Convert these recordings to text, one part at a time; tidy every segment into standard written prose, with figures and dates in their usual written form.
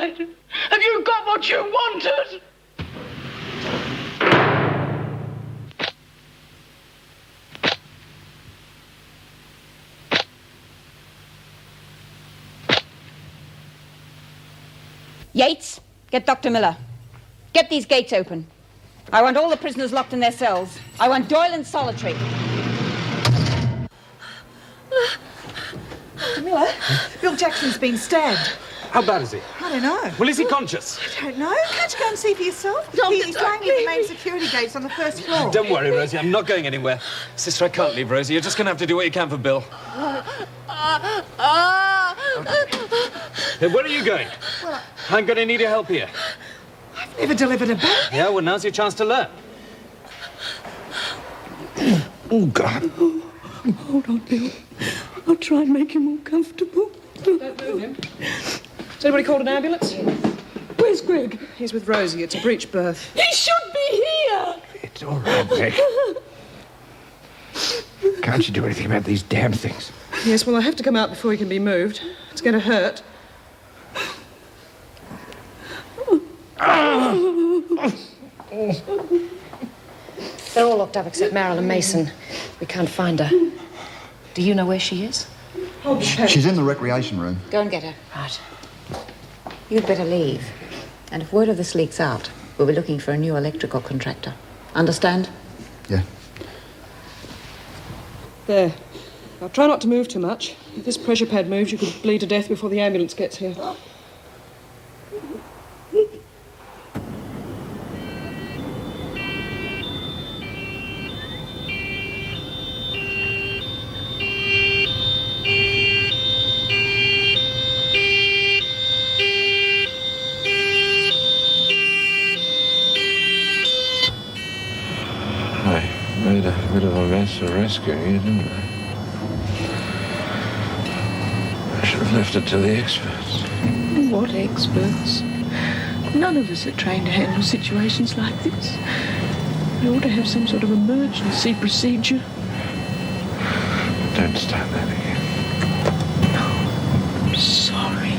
inside? Have you got what you wanted? Yates, get Dr. Miller. Get these gates open. I want all the prisoners locked in their cells. I want Doyle in solitary. Dr. Miller, Bill Jackson's been stabbed. How bad is he? I don't know. Well, is he conscious? I don't know. Can't you go and see for yourself? Doctor, He's lying near the main security gates on the first floor. Don't worry, Rosie. I'm not going anywhere. Sister, I can't leave, Rosie. You're just going to have to do what you can for Bill. Hey, where are you going? Well, I'm going to need your help here. I've never delivered a baby. Yeah, well, now's your chance to learn. Oh, God. Hold on, Bill. I'll try and make him more comfortable. Don't move him. Has anybody called an ambulance? Where's Greg? He's with Rosie. It's a breech birth. He should be here! It's all right, Meg. Can't you do anything about these damn things? Yes, well, I have to come out before he can be moved. It's going to hurt. They're all locked up except Marilyn Mason. We can't find her. Do you know where she is? She's in the recreation room. Go and get her. Right. You'd better leave. And if word of this leaks out, we'll be looking for a new electrical contractor. Understand? Yeah. There. Now, try not to move too much. If this pressure pad moves, you could bleed to death before the ambulance gets here. Made a bit of a mess of rescuing you, didn't I? I should have left it to the experts. What experts? None of us are trained to handle situations like this. We ought to have some sort of emergency procedure. Don't start that again. I'm sorry.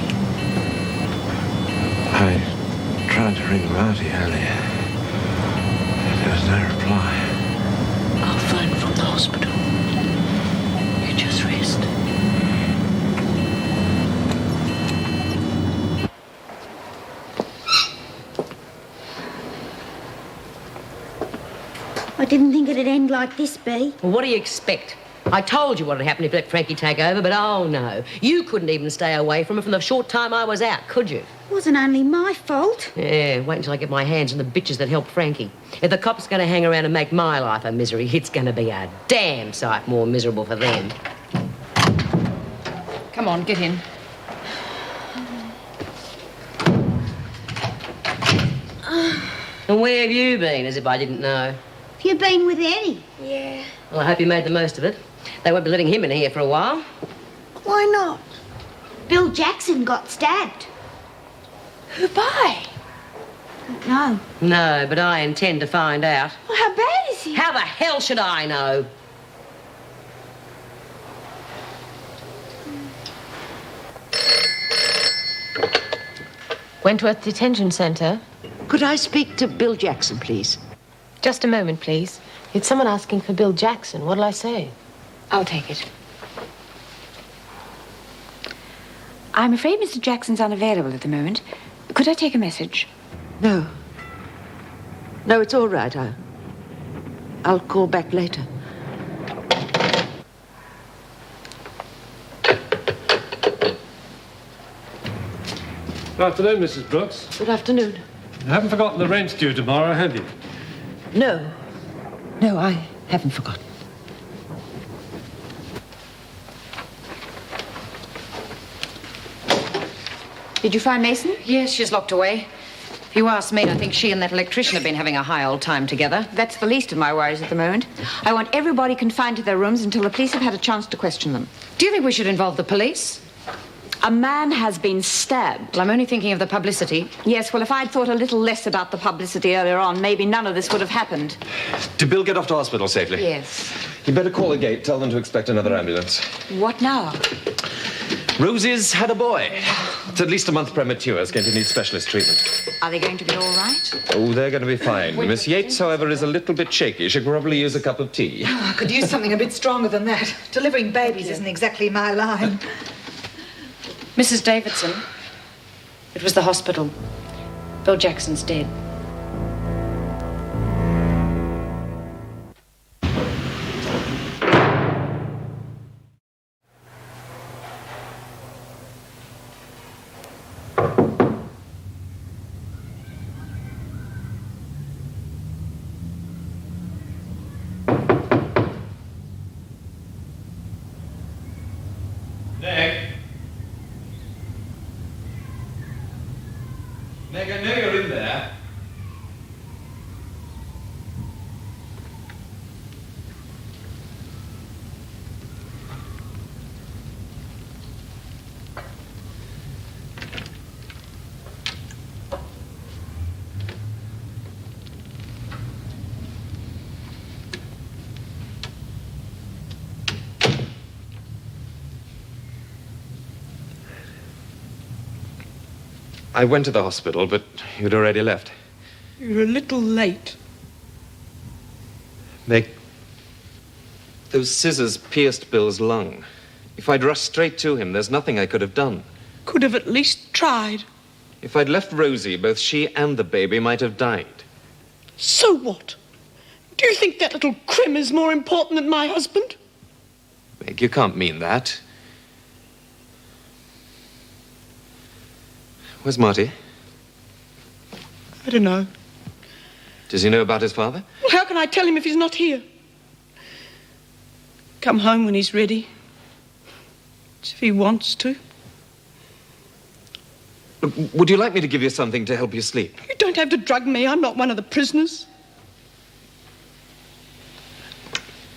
I tried to ring Marty earlier. There was no reply. I'll phone from the hospital. You just rest. I didn't think it'd end like this, Bea. Well, what do you expect? I told you what would happen if you let Frankie take over, but oh no. You couldn't even stay away from her from the short time I was out, could you? Wasn't only my fault. Yeah, wait until I get my hands on the bitches that helped Frankie. If the cops are going to hang around and make my life a misery, it's going to be a damn sight more miserable for them. Come on, get in. And where have you been, as if I didn't know? Have you been with Eddie? Yeah. Well, I hope you made the most of it. They won't be letting him in here for a while. Why not? Bill Jackson got stabbed. Who by? No. No, but I intend to find out. Well, how bad is he? How the hell should I know? Wentworth Detention Centre. Could I speak to Bill Jackson, please? Just a moment, please. It's someone asking for Bill Jackson. What'll I say? I'll take it. I'm afraid Mr. Jackson's unavailable at the moment. Could I take a message? No. No, it's all right. I'll call back later. Good afternoon, Mrs. Brooks. Good afternoon. You haven't forgotten the rent's due tomorrow, have you? No. No, I haven't forgotten. Did you find Mason? Yes, she's locked away. If you ask me, I think she and that electrician have been having a high old time together. That's the least of my worries at the moment. I want everybody confined to their rooms until the police have had a chance to question them. Do you think we should involve the police? A man has been stabbed. Well, I'm only thinking of the publicity. Yes, well, if I'd thought a little less about the publicity earlier on, maybe none of this would have happened. Did Bill get off to hospital safely? Yes. You better call the gate. Tell them to expect another ambulance. What now? Rosie's had a boy. It's at least a month premature. It's going to need specialist treatment. Are they going to be all right? Oh, they're going to be fine. Miss Yates, however, is a little bit shaky. She could probably use a cup of tea. Oh, I could use something a bit stronger than that. Delivering babies isn't exactly my line. Mrs. Davidson, it was the hospital. Bill Jackson's dead. Meg, I know you're in there. I went to the hospital, but you'd already left. You're a little late. Meg, those scissors pierced Bill's lung. If I'd rushed straight to him, there's nothing I could have done. Could have at least tried. If I'd left Rosie, both she and the baby might have died. So what? Do you think that little crim is more important than my husband? Meg, you can't mean that. Where's Marty? I don't know. Does he know about his father? Well, how can I tell him if he's not here? Come home when he's ready. As if he wants to. Look, would you like me to give you something to help you sleep? You don't have to drug me. I'm not one of the prisoners.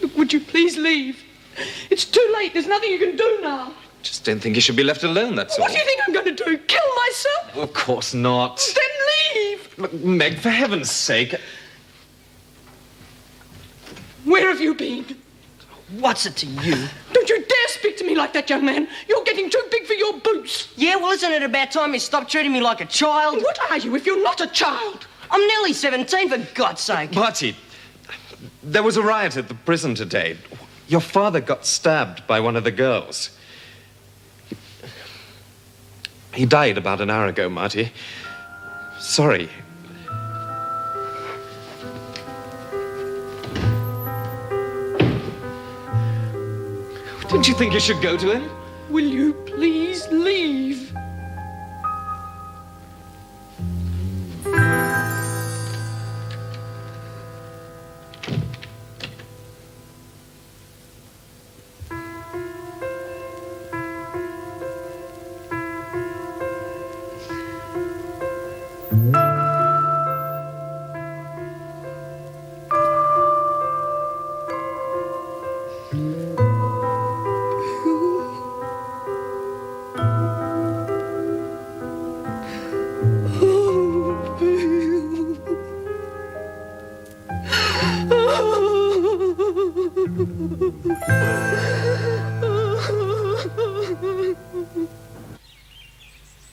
Look, would you please leave? It's too late. There's nothing you can do now. Just don't think you should be left alone, that's all. What do you think I'm going to do? Kill myself? Of course not. Then leave. Look, Meg, for heaven's sake. Where have you been? What's it to you? Don't you dare speak to me like that, young man. You're getting too big for your boots. Yeah, well, isn't it about time you stopped treating me like a child? What are you if you're not a child? I'm nearly 17, for God's sake. Marty, there was a riot at the prison today. Your father got stabbed by one of the girls. He died about an hour ago, Marty. Sorry. Don't you think you should go to him? Will you please leave?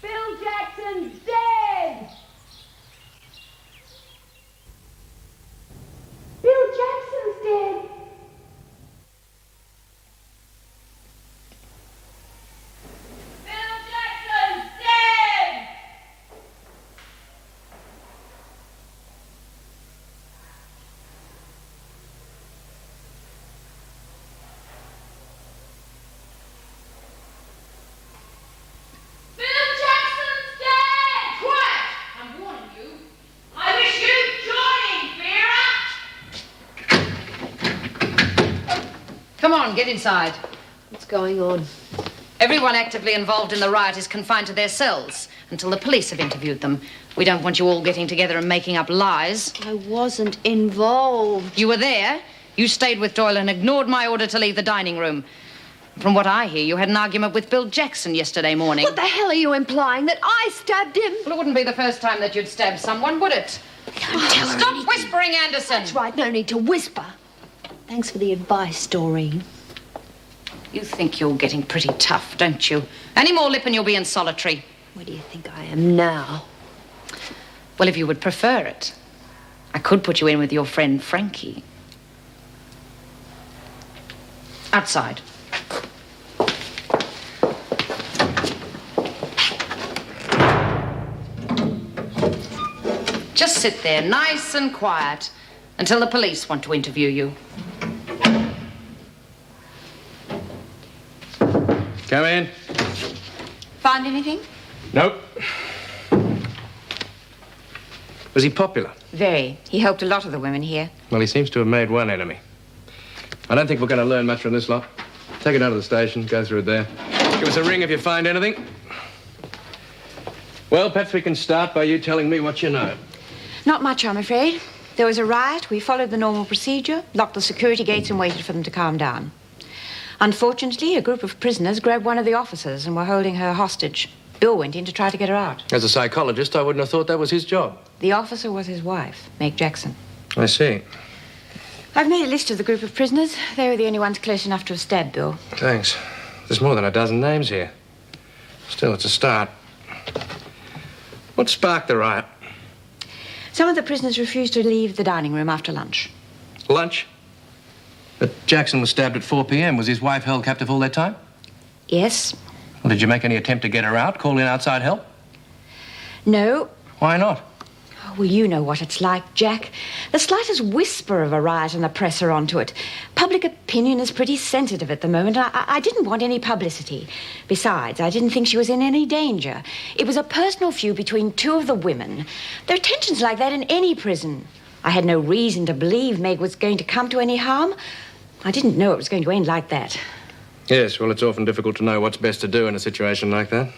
Bill Jackson's dead! Bill Jackson's dead! Bill Jackson's dead! Bill Jackson's dead! Quiet! I'm warning you. I wish you'd join him, Vera! Come on, get inside. What's going on? Everyone actively involved in the riot is confined to their cells until the police have interviewed them. We don't want you all getting together and making up lies. I wasn't involved. You were there. You stayed with Doyle and ignored my order to leave the dining room. From what I hear, you had an argument with Bill Jackson yesterday morning. What the hell are you implying? That I stabbed him? Well, it wouldn't be the first time that you'd stabbed someone, would it? Don't tell her Stop anything. whispering, Anderson. That's right, no need to whisper. Thanks for the advice, Doreen. You think you're getting pretty tough, don't you? Any more lip and you'll be in solitary. Where do you think I am now? Well, if you would prefer it, I could put you in with your friend Frankie. Outside. Just sit there, nice and quiet, until the police want to interview you. Come in. Find anything? Nope. Was he popular? Very. He helped a lot of the women here. Well, he seems to have made one enemy. I don't think we're going to learn much from this lot. Take it out of the station, go through it there. Give us a ring if you find anything. Well, perhaps we can start by you telling me what you know. Not much, I'm afraid. There was a riot. We followed the normal procedure, locked the security gates and waited for them to calm down. Unfortunately, a group of prisoners grabbed one of the officers and were holding her hostage. Bill went in to try to get her out. As a psychologist, I wouldn't have thought that was his job. The officer was his wife, Meg Jackson. I see. I've made a list of the group of prisoners. They were the only ones close enough to have stabbed Bill. Thanks. There's more than a dozen names here. Still, it's a start. What sparked the riot? Some of the prisoners refused to leave the dining room after lunch. Lunch? But Jackson was stabbed at 4 p.m. Was his wife held captive all that time? Yes. Well, did you make any attempt to get her out, call in outside help? No. Why not? Oh, well, you know what it's like, Jack. The slightest whisper of a riot and the press are onto it. Public opinion is pretty sensitive at the moment. I didn't want any publicity. Besides, I didn't think she was in any danger. It was a personal feud between two of the women. There are tensions like that in any prison. I had no reason to believe Meg was going to come to any harm. I didn't know it was going to end like that. Yes, well, it's often difficult to know what's best to do in a situation like that.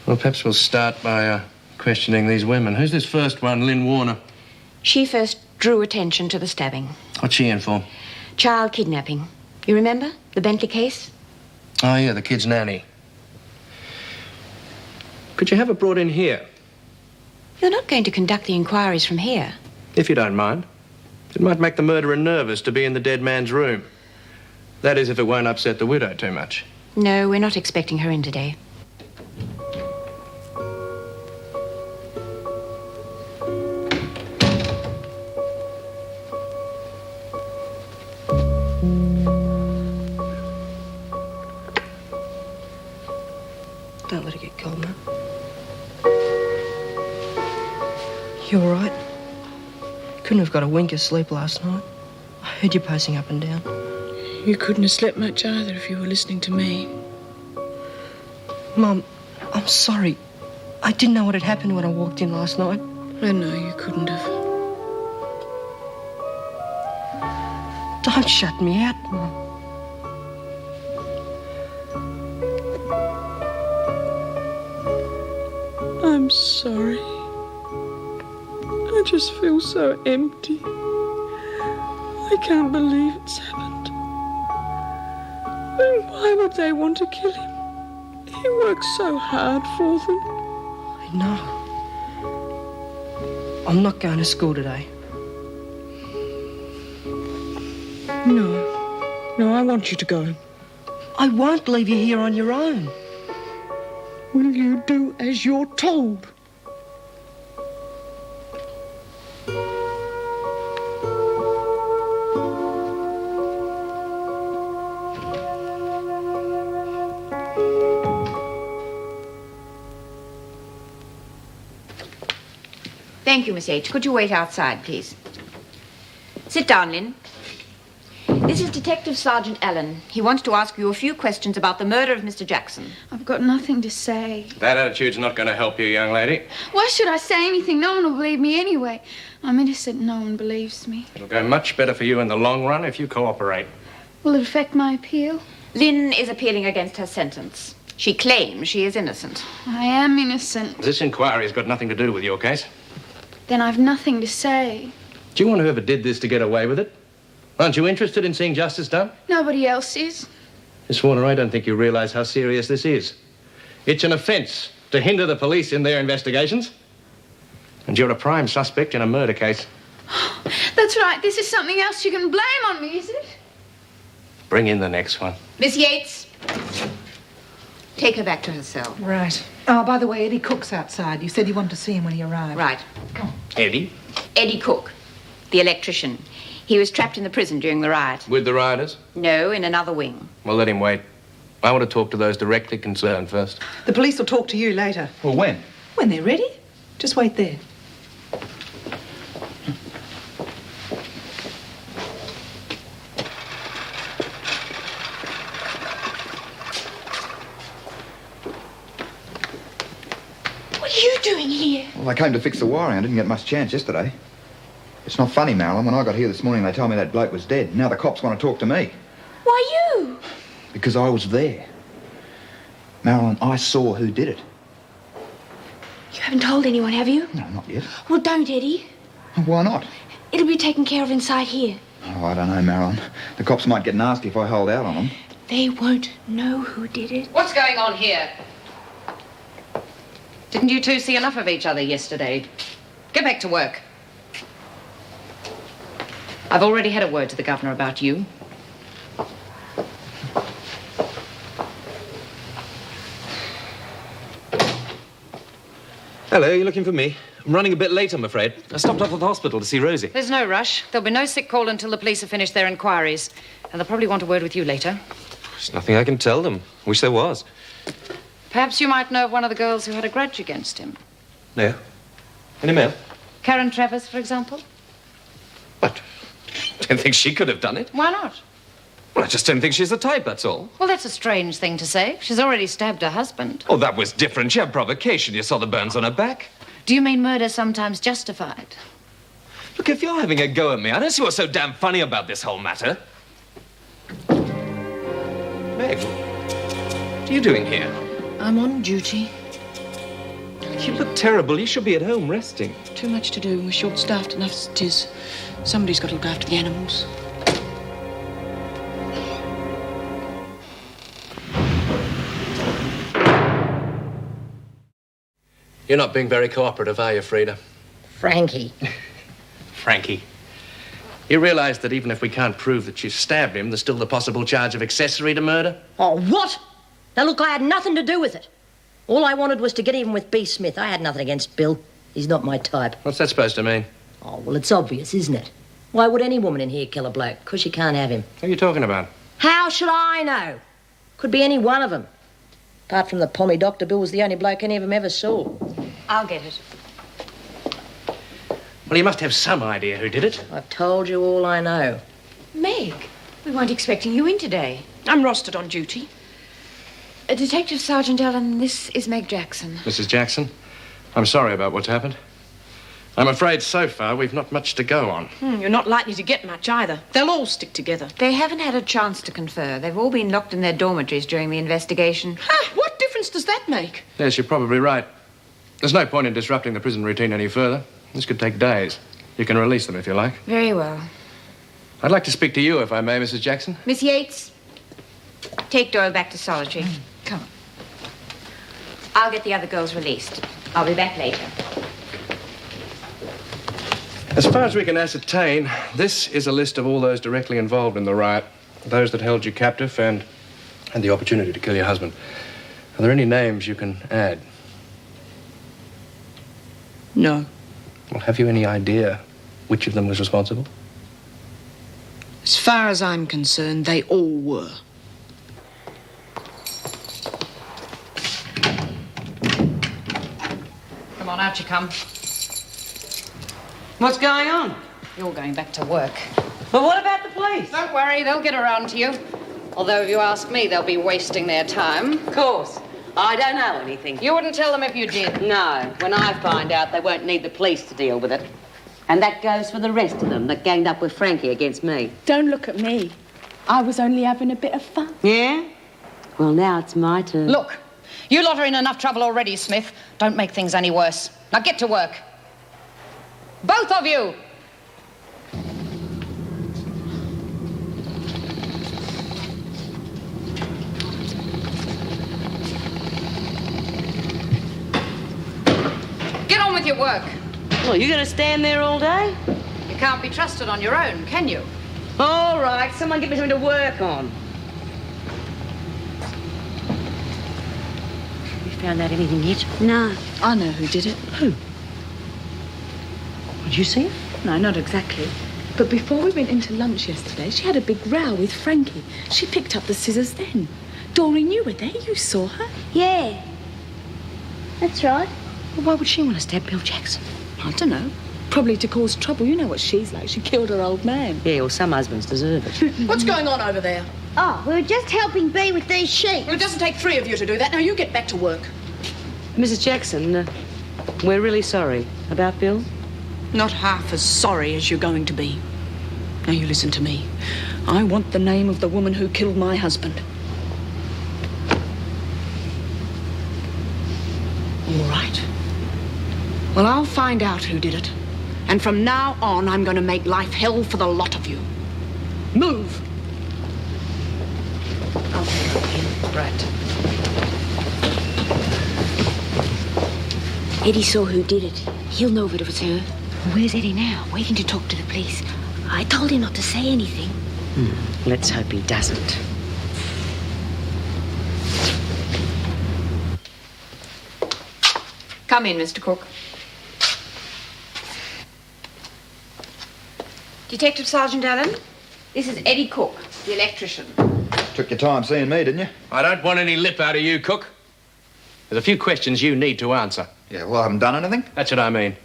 Well, perhaps we'll start by questioning these women. Who's this first one, Lynn Warner? She first drew attention to the stabbing. What's she in for? Child kidnapping. You remember? The Bentley case? Oh, yeah, the kid's nanny. Could you have her brought in here? You're not going to conduct the inquiries from here. If you don't mind. It might make the murderer nervous to be in the dead man's room. That is, if it won't upset the widow too much. No, we're not expecting her in today. Don't let it get cold, man. You all right? Couldn't have got a wink of sleep last night. I heard you pacing up and down. You couldn't have slept much either if you were listening to me. Mum, I'm sorry. I didn't know what had happened when I walked in last night. I know you couldn't have. Don't shut me out, Mum. I'm sorry. I just feel so empty. I can't believe it's happened. And why would they want to kill him? He works so hard for them. I know. I'm not going to school today. No, I want you to go. I won't leave you here on your own. Will you do as you're told? Thank you, Miss H. Could you wait outside, please? Sit down, Lynn. This is Detective Sergeant Allen. He wants to ask you a few questions about the murder of Mr. Jackson. I've got nothing to say. That attitude's not going to help you, young lady. Why should I say anything? No one will believe me anyway. I'm innocent. No one believes me. It'll go much better for you in the long run if you cooperate. Will it affect my appeal? Lynn is appealing against her sentence. She claims she is innocent. I am innocent. This inquiry's got nothing to do with your case. Then I've nothing to say. Do you want whoever did this to get away with it? Aren't you interested in seeing justice done? Nobody else is. Miss Warner, I don't think you realise how serious this is. It's an offence to hinder the police in their investigations. And you're a prime suspect in a murder case. That's right. This is something else you can blame on me, is it? Bring in the next one. Miss Yates. Take her back to her cell. Right. Oh, by the way, Eddie Cook's outside. You said you wanted to see him when he arrived. Right. Eddie? Eddie Cook, the electrician. He was trapped in the prison during the riot. With the rioters? No, in another wing. Well, let him wait. I want to talk to those directly concerned first. The police will talk to you later. Well, when? When they're ready. Just wait there. What are you doing here? Well, I came to fix the wiring. I didn't get much chance yesterday. It's not funny, Marilyn. When I got here this morning, they told me that bloke was dead. Now the cops want to talk to me. Why you? Because I was there. Marilyn, I saw who did it. You haven't told anyone, have you? No, not yet. Well, don't, Eddie. Why not? It'll be taken care of inside here. Oh, I don't know, Marilyn. The cops might get nasty if I hold out on them. They won't know who did it. What's going on here? Didn't you two see enough of each other yesterday? Get back to work. I've already had a word to the governor about you. Hello, you looking for me? I'm running a bit late, I'm afraid. I stopped off at the hospital to see Rosie. There's no rush. There'll be no sick call until the police have finished their inquiries. And they'll probably want a word with you later. There's nothing I can tell them. Wish there was. Perhaps you might know of one of the girls who had a grudge against him. No. Any mail? Karen Travers, for example. Don't think she could have done it. Why not? Well, I just don't think she's the type, that's all. Well, that's a strange thing to say. She's already stabbed her husband. Oh, that was different. She had provocation. You saw the burns on her back. Do you mean murder sometimes justified? Look, if you're having a go at me, I don't see what's so damn funny about this whole matter. Meg, what are you doing here? I'm on duty. You look terrible. You should be at home resting. Too much to do. We're short-staffed enough as it is. Somebody's got to look after the animals. You're not being very cooperative, are you, Frida? Frankie. Frankie. You realise that even if we can't prove that you stabbed him, there's still the possible charge of accessory to murder? Oh, what? Now, look, I had nothing to do with it. All I wanted was to get even with B. Smith. I had nothing against Bill. He's not my type. What's that supposed to mean? Oh, well, it's obvious, isn't it? Why would any woman in here kill a bloke? Because she can't have him. What are you talking about? How should I know? Could be any one of them. Apart from the pommy doctor, Bill was the only bloke any of them ever saw. I'll get it. Well, you must have some idea who did it. I've told you all I know. Meg, we weren't expecting you in today. I'm rostered on duty. Detective Sergeant Allen, this is Meg Jackson. Mrs. Jackson, I'm sorry about what's happened. I'm afraid so far we've not much to go on. You're not likely to get much either. They'll all stick together. They haven't had a chance to confer. They've all been locked in their dormitories during the investigation. What difference does that make? Yes, you're probably right. There's no point in disrupting the prison routine any further. This could take days. You can release them if you like. Very well. I'd like to speak to you, if I may, Mrs. Jackson. Miss Yates, take Doyle back to solitary. Come on. I'll get the other girls released. I'll be back later. As far as we can ascertain, this is a list of all those directly involved in the riot, those that held you captive and the opportunity to kill your husband. Are there any names you can add? No. Well, have you any idea which of them was responsible? As far as I'm concerned, they all were. Come on, out you come. What's going on? You're going back to work. But what about the police? Don't worry, they'll get around to you. Although, if you ask me, they'll be wasting their time. Of course. I don't know anything. You wouldn't tell them if you did. No. When I find out, they won't need the police to deal with it. And that goes for the rest of them that ganged up with Frankie against me. Don't look at me. I was only having a bit of fun. Yeah? Well, now it's my turn. Look, you lot are in enough trouble already, Smith. Don't make things any worse. Now get to work. Both of you! Get on with your work. Well, you gonna stand there all day? You can't be trusted on your own, can you? All right, someone give me something to work on. found out anything yet? No. I know who did it. Who? Did you see it? No, not exactly. But before we went into lunch yesterday, she had a big row with Frankie. She picked up the scissors then. Doreen, you were there. You saw her. Yeah. That's right. Well, why would she want to stab Bill Jackson? I don't know. Probably to cause trouble. You know what she's like. She killed her old man. Yeah, well, some husbands deserve it. What's going on over there? Oh, we were just helping Bea with these sheep. Well, it doesn't take three of you to do that. Now you get back to work. Mrs. Jackson, we're really sorry about Bill. Not half as sorry as you're going to be. Now you listen to me. I want the name of the woman who killed my husband. All right. Well, I'll find out who did it. And from now on, I'm going to make life hell for the lot of you. Move! Right. Eddie saw who did it. He'll know if it was her. Where's Eddie now? Waiting to talk to the police. I told him not to say anything. Let's hope he doesn't. Come in, Mr. Cook. Detective Sergeant Allen, this is Eddie Cook, the electrician. Took your time seeing me, didn't you? I don't want any lip out of you, Cook. There's a few questions you need to answer. Yeah, well, I haven't done anything. That's what I mean.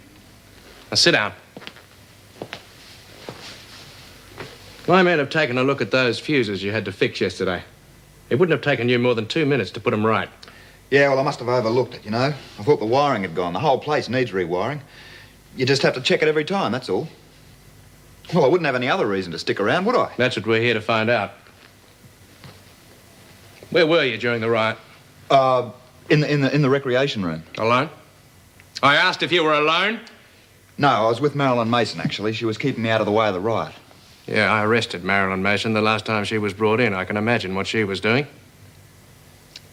Now, sit down. My men have taken a look at those fuses you had to fix yesterday. It wouldn't have taken you more than 2 minutes to put them right. Yeah, well, I must have overlooked it, you know. I thought the wiring had gone. The whole place needs rewiring. You just have to check it every time, that's all. Well, I wouldn't have any other reason to stick around, would I? That's what we're here to find out. Where were you during the riot? In the recreation room. Alone? I asked if you were alone. No, I was with Marilyn Mason, actually. She was keeping me out of the way of the riot. Yeah, I arrested Marilyn Mason the last time she was brought in. I can imagine what she was doing.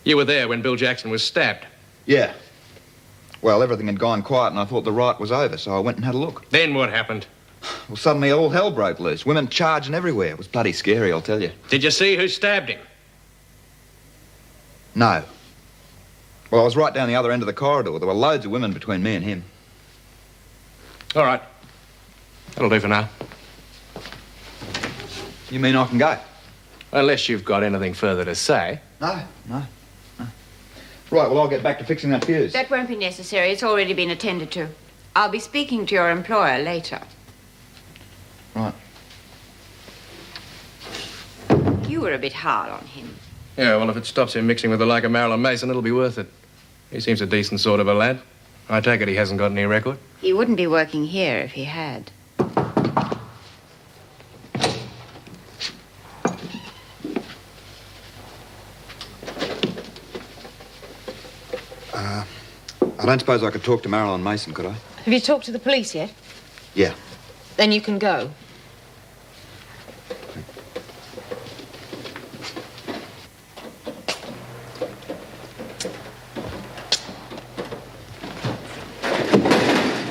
You were there when Bill Jackson was stabbed. Yeah. Well, everything had gone quiet and I thought the riot was over, so I went and had a look. Then what happened? Well, suddenly all hell broke loose. Women charging everywhere. It was bloody scary, I'll tell you. Did you see who stabbed him? No. Well, I was right down the other end of the corridor. There were loads of women between me and him. All right. That'll do for now. You mean I can go? Unless you've got anything further to say. No. Right, well, I'll get back to fixing that fuse. That won't be necessary. It's already been attended to. I'll be speaking to your employer later. Right. You were a bit hard on him. Yeah, well, if it stops him mixing with the like of Marilyn Mason, it'll be worth it. He seems a decent sort of a lad. I take it he hasn't got any record. He wouldn't be working here if he had. I don't suppose I could talk to Marilyn Mason, could I? Have you talked to the police yet? Yeah. Then you can go.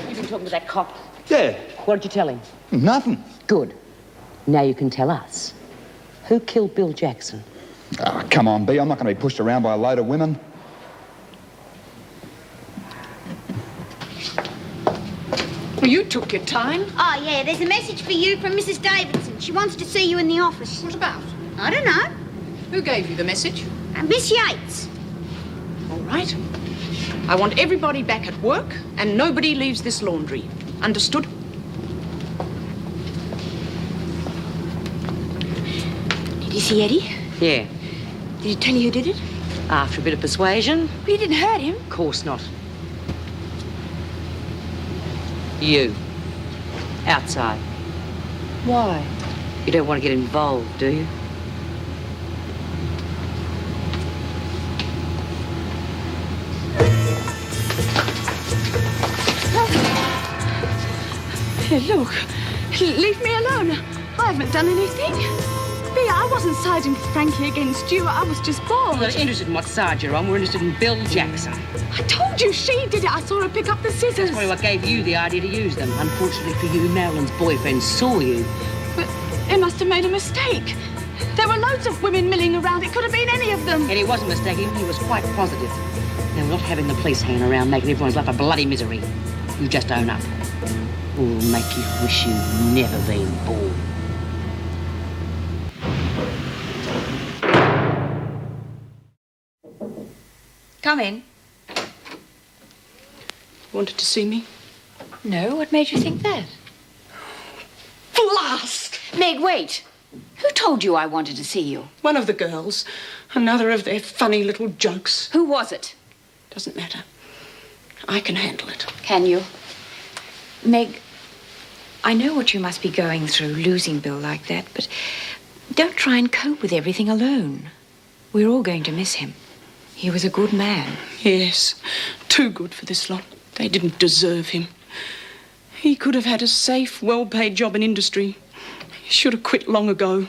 You've been talking to that cop. Yeah. What did you tell him? Nothing. Good. Now you can tell us. Who killed Bill Jackson? Oh, come on, Bea. I'm not going to be pushed around by a load of women. Well, you took your time. Oh, yeah, there's a message for you from Mrs. Davidson. She wants to see you in the office. What about? I don't know. Who gave you the message? Miss Yates. All right. I want everybody back at work and nobody leaves this laundry. Understood? Did you see Eddie? Yeah. Did he tell you who did it? After a bit of persuasion? But you didn't hurt him. Of course not. You. Outside. Why? You don't want to get involved, do you? Here, look. Leave me alone. I haven't done anything. Bea, I wasn't siding with Frankie against you. I was just bored. We're not interested in what side you're on. We're interested in Bill Jackson. I told you she did it. I saw her pick up the scissors. That's probably what gave you the idea to use them. Unfortunately for you, Marilyn's boyfriend saw you. But he must have made a mistake. There were loads of women milling around. It could have been any of them. And he wasn't mistaken. He was quite positive. Now, we're not having the police hanging around making everyone's life a bloody misery. You just own up. Or make you wish you'd never been born. Come in. Wanted to see me? No, what made you think that? Blast! Meg, wait. Who told you I wanted to see you? One of the girls. Another of their funny little jokes. Who was it? Doesn't matter. I can handle it. Can you? Meg, I know what you must be going through, losing Bill like that, but don't try and cope with everything alone. We're all going to miss him. He was a good man. Yes, too good for this lot. They didn't deserve him. He could have had a safe, well-paid job in industry. He should have quit long ago.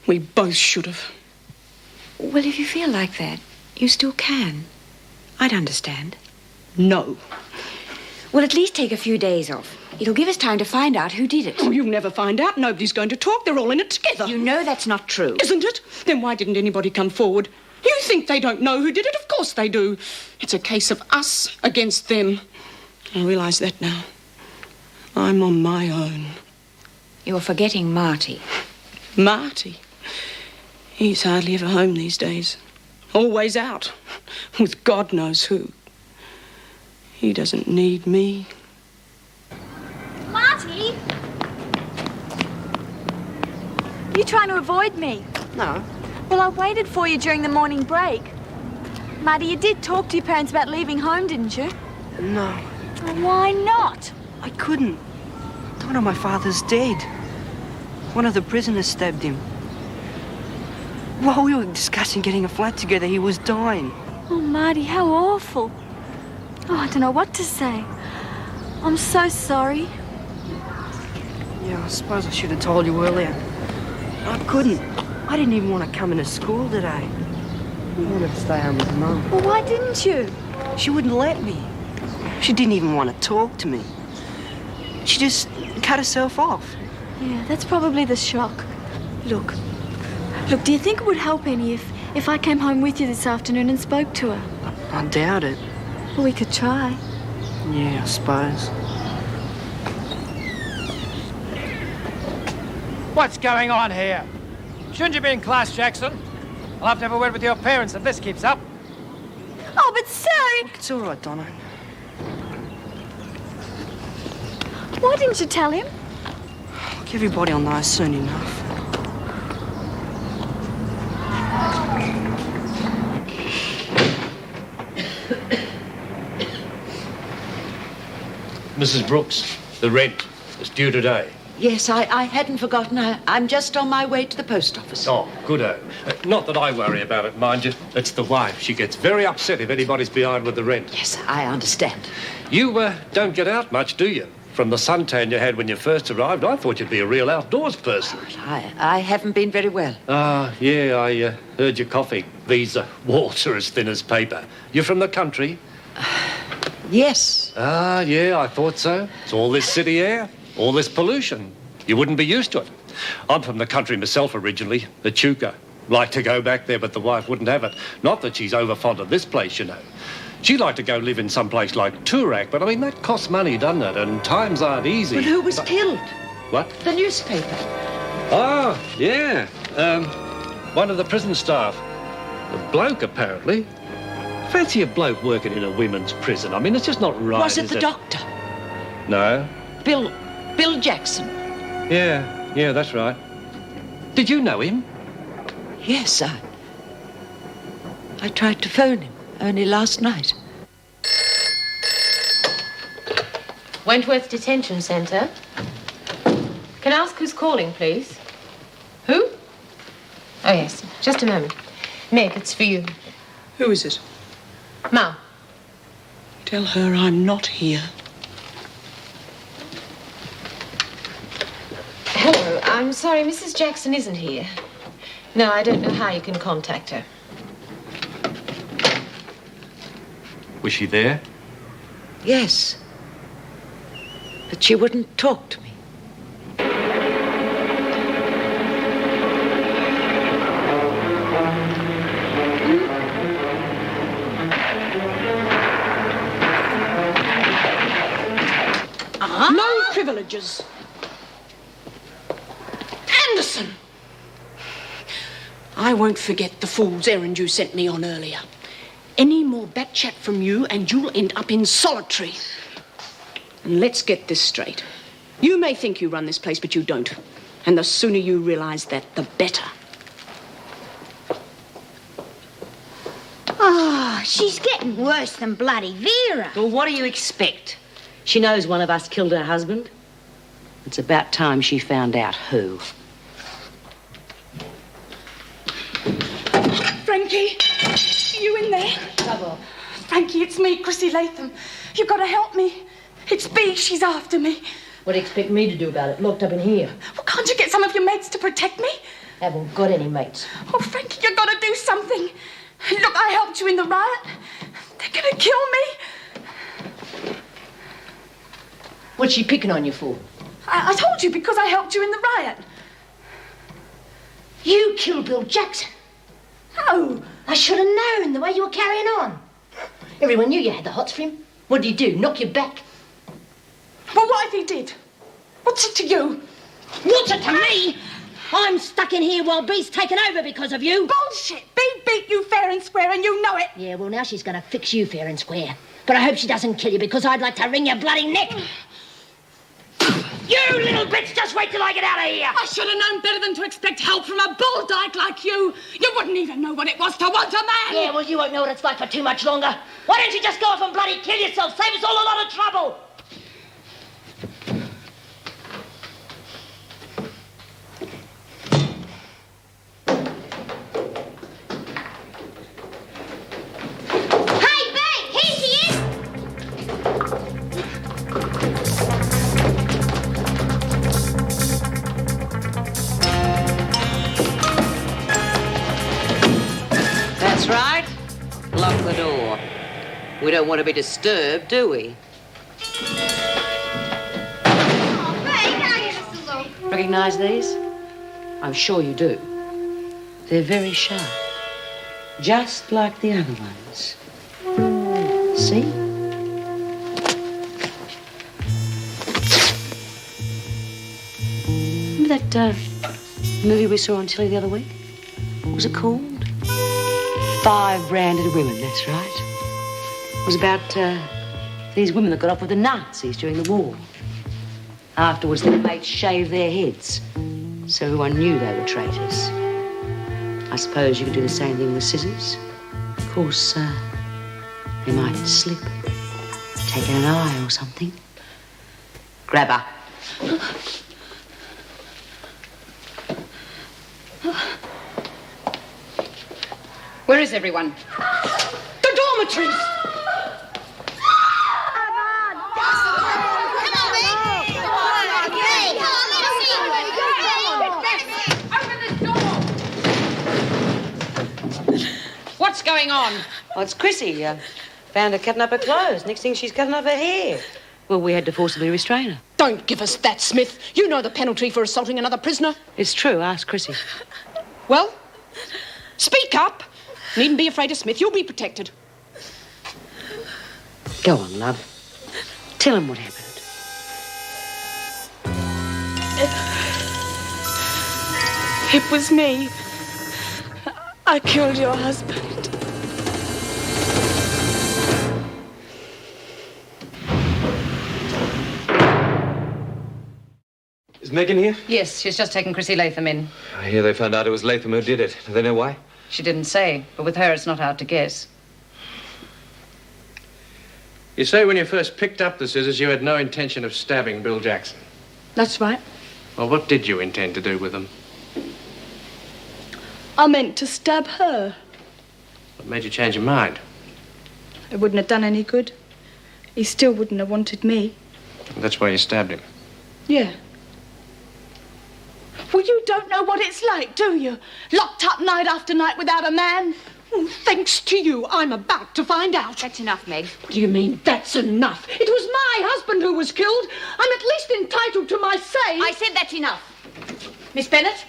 We both should have. Well, if you feel like that, you still can. I'd understand. No. Well, at least take a few days off. It'll give us time to find out who did it. Oh, you'll never find out. Nobody's going to talk. They're all in it together. You know that's not true. Isn't it? Then why didn't anybody come forward? You think they don't know who did it? Of course they do. It's a case of us against them. I realise that now. I'm on my own. You're forgetting Marty. Marty? He's hardly ever home these days. Always out. With God knows who. He doesn't need me. Marty! You trying to avoid me? No. Well, I waited for you during the morning break. Marty, you did talk to your parents about leaving home, didn't you? No. Why not? I couldn't. One of my father's dead. One of the prisoners stabbed him. While we were discussing getting a flat together, he was dying. Oh, Marty, how awful. Oh, I don't know what to say. I'm so sorry. Yeah, I suppose I should have told you earlier. I couldn't. I didn't even want to come into school today. I wanted to stay home with Mum. Well, why didn't you? She wouldn't let me. She didn't even want to talk to me. She just cut herself off. Yeah, that's probably the shock. Look, do you think it would help any if I came home with you this afternoon and spoke to her? I doubt it. Well, we could try. Yeah, I suppose. What's going on here? Shouldn't you be in class, Jackson? I'll have to have a word with your parents if this keeps up. Oh, but sir... It's all right, Donna. Why didn't you tell him? Look, everybody will know soon enough. Mrs. Brooks, the rent is due today. Yes, I hadn't forgotten. I'm just on my way to the post office. Oh, good-o. Not that I worry about it, mind you. It's the wife. She gets very upset if anybody's behind with the rent. Yes, I understand. You don't get out much, do you? From the suntan you had when you first arrived, I thought you'd be a real outdoors person. I haven't been very well. Yeah, I heard you coughing. These walls are as thin as paper. You're from the country? Yes. Yeah, I thought so. It's all this city air, all this pollution. You wouldn't be used to it. I'm from the country myself originally, Echuca. Like to go back there, but the wife wouldn't have it. Not that she's over fond of this place, you know. She'd like to go live in some place like Toorak, but I mean, that costs money, doesn't it? And times aren't easy. But who was killed? What? The newspaper. Oh, yeah. One of the prison staff. A bloke, apparently. Fancy a bloke working in a women's prison. I mean, it's just not right. Was it the doctor? No. Bill Jackson. Yeah, that's right. Did you know him? Yes, I tried to phone him only last night. Wentworth Detention Centre. Can I ask who's calling, please? Who? Oh, yes. Just a moment. Meg, it's for you. Who is it? Mum. Tell her I'm not here. Hello. I'm sorry, Mrs. Jackson isn't here. No, I don't know how you can contact her. Was she there? Yes. But she wouldn't talk to me. managers. Anderson! I won't forget the fool's errand you sent me on earlier. Any more bat chat from you and you'll end up in solitary. And let's get this straight. You may think you run this place, but you don't. And the sooner you realise that, the better. Oh, she's getting worse than bloody Vera. Well, what do you expect? She knows one of us killed her husband. It's about time she found out who. Frankie, are you in there? Trouble. Frankie, it's me, Chrissy Latham. You've got to help me. It's Bea, she's after me. What do you expect me to do about it? Locked up in here. Well, can't you get some of your mates to protect me? Haven't got any mates. Oh, Frankie, you've got to do something. Look, I helped you in the riot. They're going to kill me. What's she picking on you for? I told you, because I helped you in the riot. You killed Bill Jackson. No. I should have known the way you were carrying on. Everyone knew you had the hots for him. What did he do? Knock you back? Well, what if he did? What's it to you? What's it to me? I'm stuck in here while Bea's taken over because of you. Bullshit! Bea beat you fair and square and you know it. Yeah, well, now she's going to fix you fair and square. But I hope she doesn't kill you because I'd like to wring your bloody neck. You little bitch, just wait till I get out of here. I should have known better than to expect help from a bull dyke like you. You wouldn't even know what it was to want a man. Yeah, well, you won't know what it's like for too much longer. Why don't you just go off and bloody kill yourself? Save us all a lot of trouble. Hey, Bea, here she is. That's right. Lock the door. We don't want to be disturbed, do we? Oh, Bea, can I give us a look? Recognize these? I'm sure you do. They're very sharp. Just like the other ones. See? Remember that movie we saw on telly the other week? What was it called? 5 Branded Women, that's right. It was about these women that got off with the Nazis during the war. Afterwards, their mates shaved their heads, so everyone knew they were traitors. I suppose you could do the same thing with scissors. Of course, they might slip, take out an eye or something. Grab her. Where is everyone? The dormitories! What's going on? Oh, it's Chrissy. Found her cutting up her clothes. Next thing, she's cutting up her hair. Well, we had to forcibly restrain her. Don't give us that, Smith. You know the penalty for assaulting another prisoner. It's true. Ask Chrissy. Well, speak up. Needn't be afraid of Smith. You'll be protected. Go on, love. Tell him what happened. It was me. I killed your husband. Is Megan here? Yes, she's just taken Chrissy Latham in. I hear they found out it was Latham who did it. Do they know why? She didn't say, but with her, it's not hard to guess. You say when you first picked up the scissors, you had no intention of stabbing Bill Jackson. That's right. Well, what did you intend to do with them? I meant to stab her. What made you change your mind? It wouldn't have done any good. He still wouldn't have wanted me. That's why you stabbed him. Yeah. Well, you don't know what it's like, do you? Locked up night after night without a man. Oh, thanks to you, I'm about to find out. That's enough, Meg. What do you mean, that's enough? It was my husband who was killed. I'm at least entitled to my say. I said that's enough. Miss Bennett,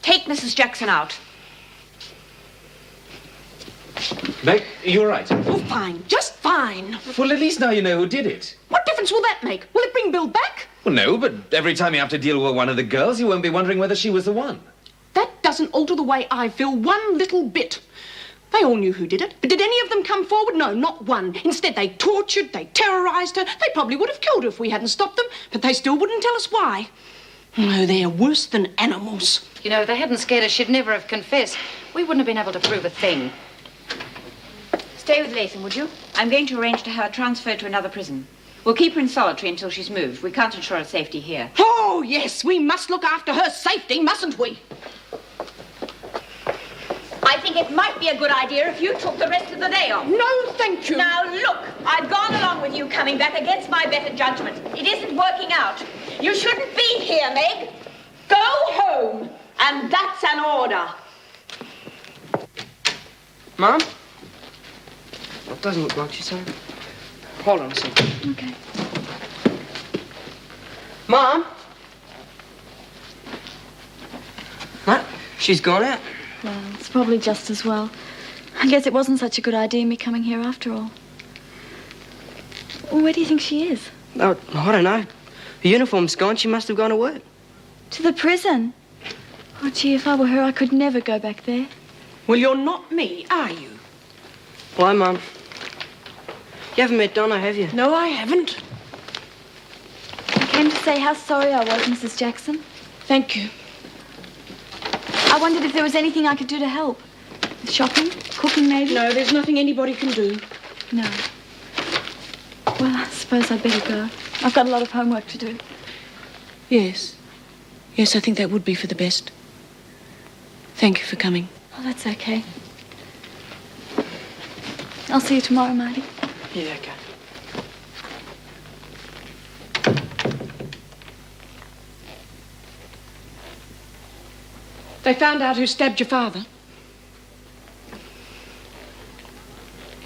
take Mrs. Jackson out. Meg, you're right. Oh, fine, just fine. Well, at least now you know who did it. What difference will that make? Will it bring Bill back? Well, no, but every time you have to deal with one of the girls, you won't be wondering whether she was the one. That doesn't alter the way I feel one little bit. They all knew who did it, but did any of them come forward? No, not one. Instead, they tortured, they terrorised her. They probably would have killed her if we hadn't stopped them, but they still wouldn't tell us why. No, they're worse than animals. You know, if they hadn't scared us, she'd never have confessed. We wouldn't have been able to prove a thing. Stay with Latham, would you? I'm going to arrange to have her transferred to another prison. We'll keep her in solitary until she's moved. We can't ensure her safety here. Oh, yes, we must look after her safety, mustn't we? I think it might be a good idea if you took the rest of the day off. No, thank you. Now, look, I've gone along with you coming back against my better judgment. It isn't working out. You shouldn't be here, Meg. Go home. And that's an order. Mum? It doesn't look like she's home. Hold on a second. Okay. Mum? No, she's gone out. Well, it's probably just as well. I guess it wasn't such a good idea me coming here after all. Where do you think she is? Oh, I don't know. Her uniform's gone. She must have gone to work. To the prison? Oh, gee, if I were her, I could never go back there. Well, you're not me, are you? Why, Mum? You haven't met Donna, have you? No, I haven't. I came to say how sorry I was, Mrs. Jackson. Thank you. I wondered if there was anything I could do to help. Shopping? Cooking, maybe? No, there's nothing anybody can do. No. Well, I suppose I'd better go. I've got a lot of homework to do. Yes. Yes, I think that would be for the best. Thank you for coming. Oh, that's okay. I'll see you tomorrow, Marty. Yeah, okay. They found out who stabbed your father.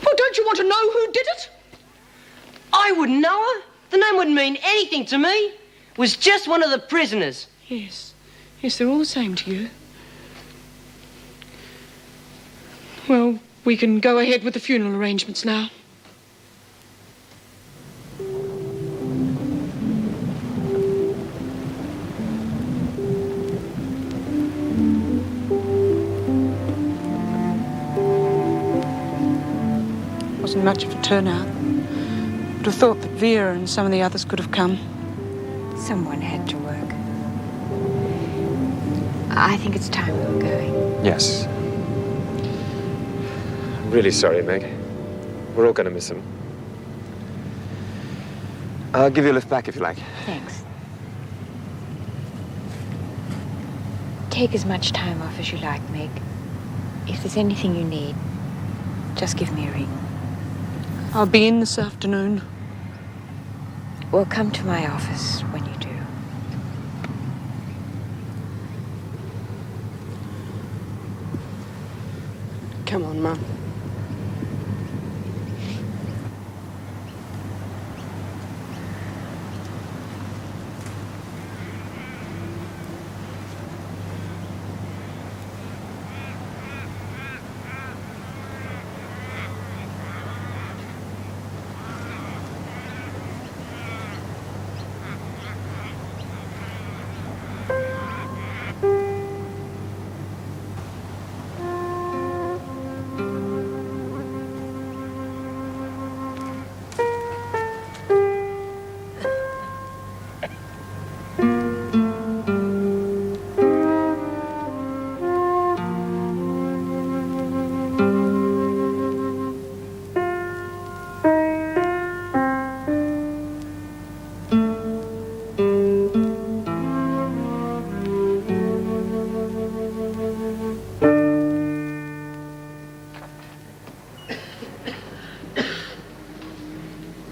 Well, don't you want to know who did it? I wouldn't know her. The name wouldn't mean anything to me. It was just one of the prisoners. Yes. Yes, they're all the same to you. Well, we can go ahead with the funeral arrangements now. Wasn't much of a turnout. Would have thought that Vera and some of the others could have come. Someone had to work. I think it's time we were going. Yes. I'm really sorry, Meg. We're all going to miss him. I'll give you a lift back if you like. Thanks. Take as much time off as you like, Meg. If there's anything you need, just give me a ring. I'll be in this afternoon. Well, come to my office when you do. Come on, Mum.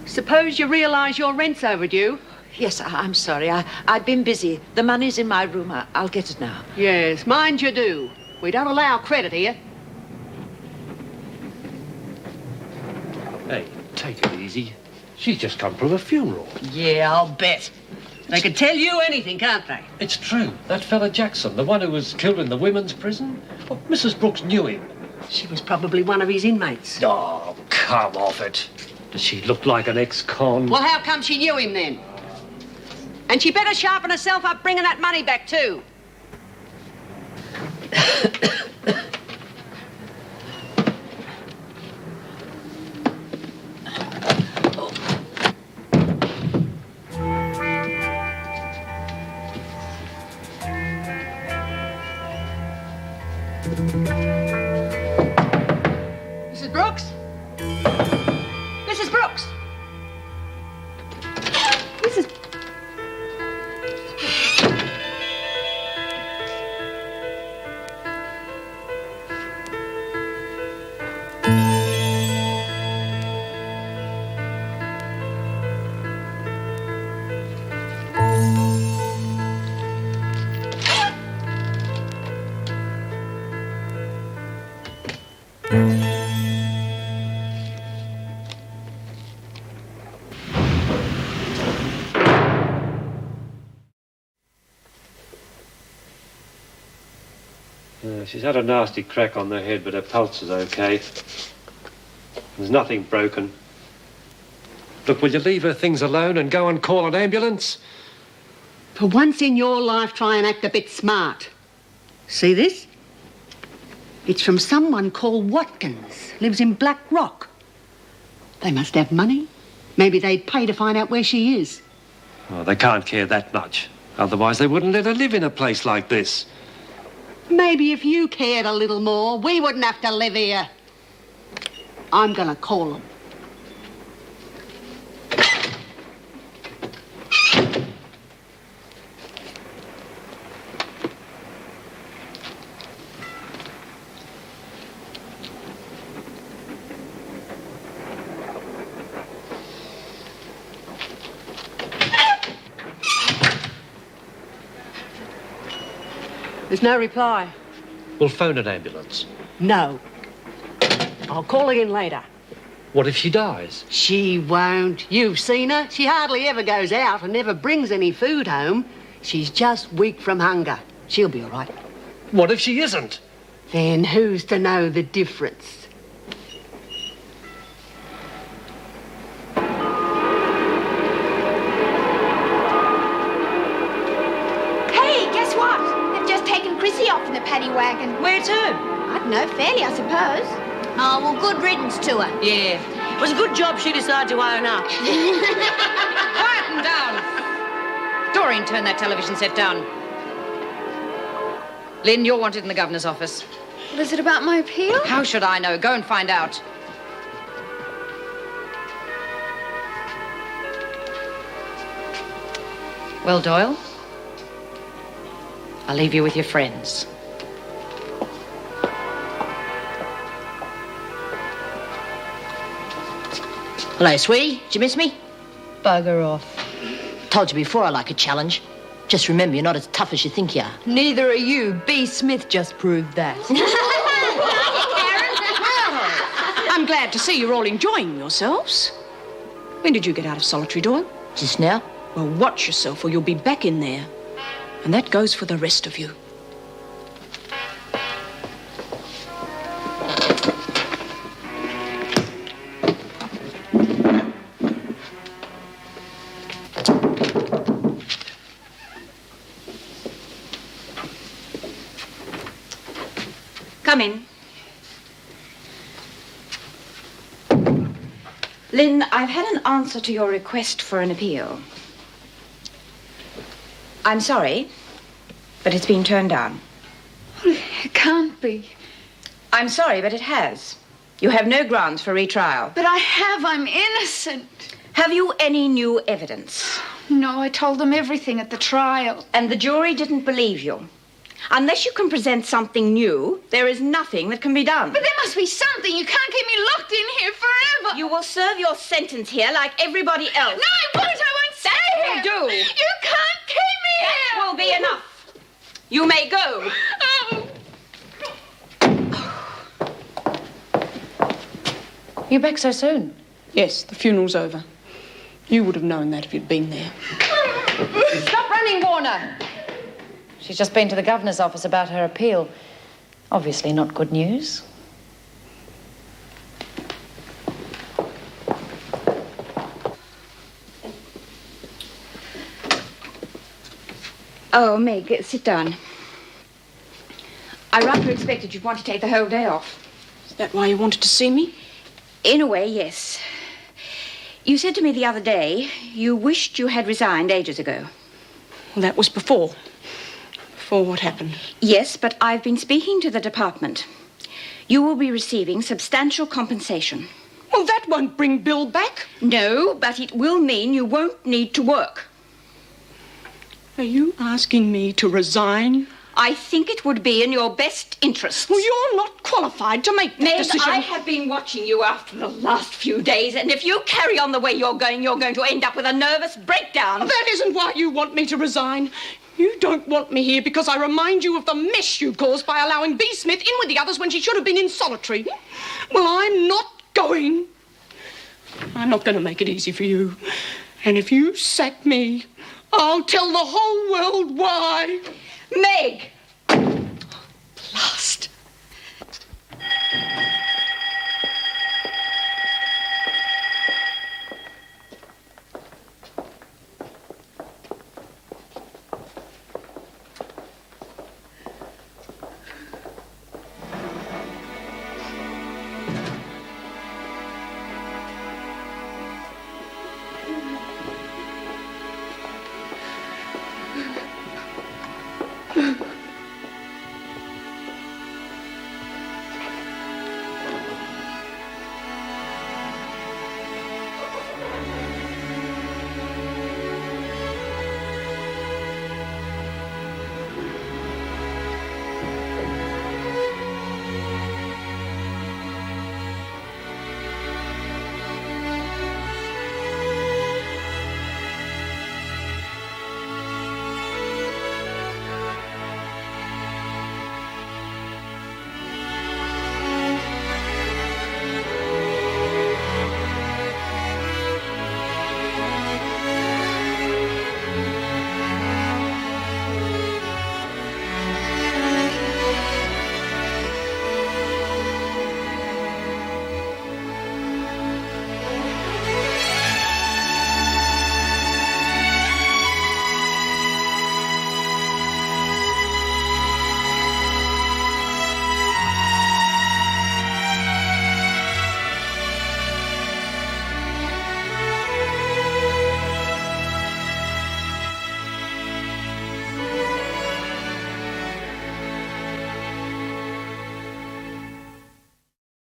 Suppose you realise your rent's overdue? Yes, I'm sorry. I've been busy. The money's in my room. I'll get it now. Yes, mind you do. We don't allow credit here. Hey, take it easy. She's just come from a funeral. Yeah, I'll bet. They can tell you anything, can't they? It's true. That fella Jackson, the one who was killed in the women's prison, well, Mrs. Brooks knew him. She was probably one of his inmates. Oh, come off it. Does she look like an ex-con? Well, how come she knew him then? And she better sharpen herself up bringing that money back too. Mrs. Brooks? Mrs. Brooks? Mrs. She's had a nasty crack on the head, but her pulse is okay. There's nothing broken. Look, will you leave her things alone and go and call an ambulance? For once in your life, try and act a bit smart. See this? It's from someone called Watkins. Lives in Black Rock. They must have money. Maybe they'd pay to find out where she is. Oh, they can't care that much. Otherwise, they wouldn't let her live in a place like this. Maybe if you cared a little more, we wouldn't have to live here. I'm gonna call them. There's no reply. We'll phone an ambulance. No. I'll call again later. What if she dies? She won't. You've seen her. She hardly ever goes out and never brings any food home. She's just weak from hunger. She'll be all right. What if she isn't? Then who's to know the difference? Hey, guess what? They've just taken Chrissy off in the paddy wagon. Where to? I don't know, fairly, I suppose. Oh, well, good riddance to her. Yeah. It was a good job she decided to own up. Quieten down. Doreen, turn that television set down. Lynn, you're wanted in the governor's office. What is it about my appeal? How should I know? Go and find out. Well, Doyle, I'll leave you with your friends. Hello, sweetie. Did you miss me? Bugger off. Told you before I like a challenge. Just remember, you're not as tough as you think you are. Neither are you. B. Smith just proved that. I'm glad to see you're all enjoying yourselves. When did you get out of solitary, Doyle? Just now. Well, watch yourself or you'll be back in there. And that goes for the rest of you. Come in. Lynn, I've had an answer to your request for an appeal. I'm sorry, but it's been turned down. It can't be. I'm sorry, but it has. You have no grounds for retrial. But I have. I'm innocent. Have you any new evidence? No, I told them everything at the trial. And the jury didn't believe you. Unless you can present something new, there is nothing that can be done. But there must be something. You can't keep me locked in here forever. You will serve your sentence here like everybody else. No, I won't. I won't stay here. You do. You can't keep me here. That will be enough. You may go. You back so soon? Yes, the funeral's over. You would have known that if you'd been there. Stop running, Warner. She's just been to the governor's office about her appeal. Obviously not good news. Oh, Meg, sit down. I rather expected you'd want to take the whole day off. Is that why you wanted to see me? In a way, yes. You said to me the other day you wished you had resigned ages ago. Well, that was before. Before what happened? Yes, but I've been speaking to the department. You will be receiving substantial compensation. Well, that won't bring Bill back. No, but it will mean you won't need to work. Are you asking me to resign? I think it would be in your best interests. Well, you're not qualified to make that Meg, decision. I have been watching you after the last few days, and if you carry on the way you're going to end up with a nervous breakdown. That isn't why you want me to resign. You don't want me here because I remind you of the mess you caused by allowing B. Smith in with the others when she should have been in solitary. Well, I'm not going. I'm not going to make it easy for you. And if you sack me, I'll tell the whole world why. Meg! Last.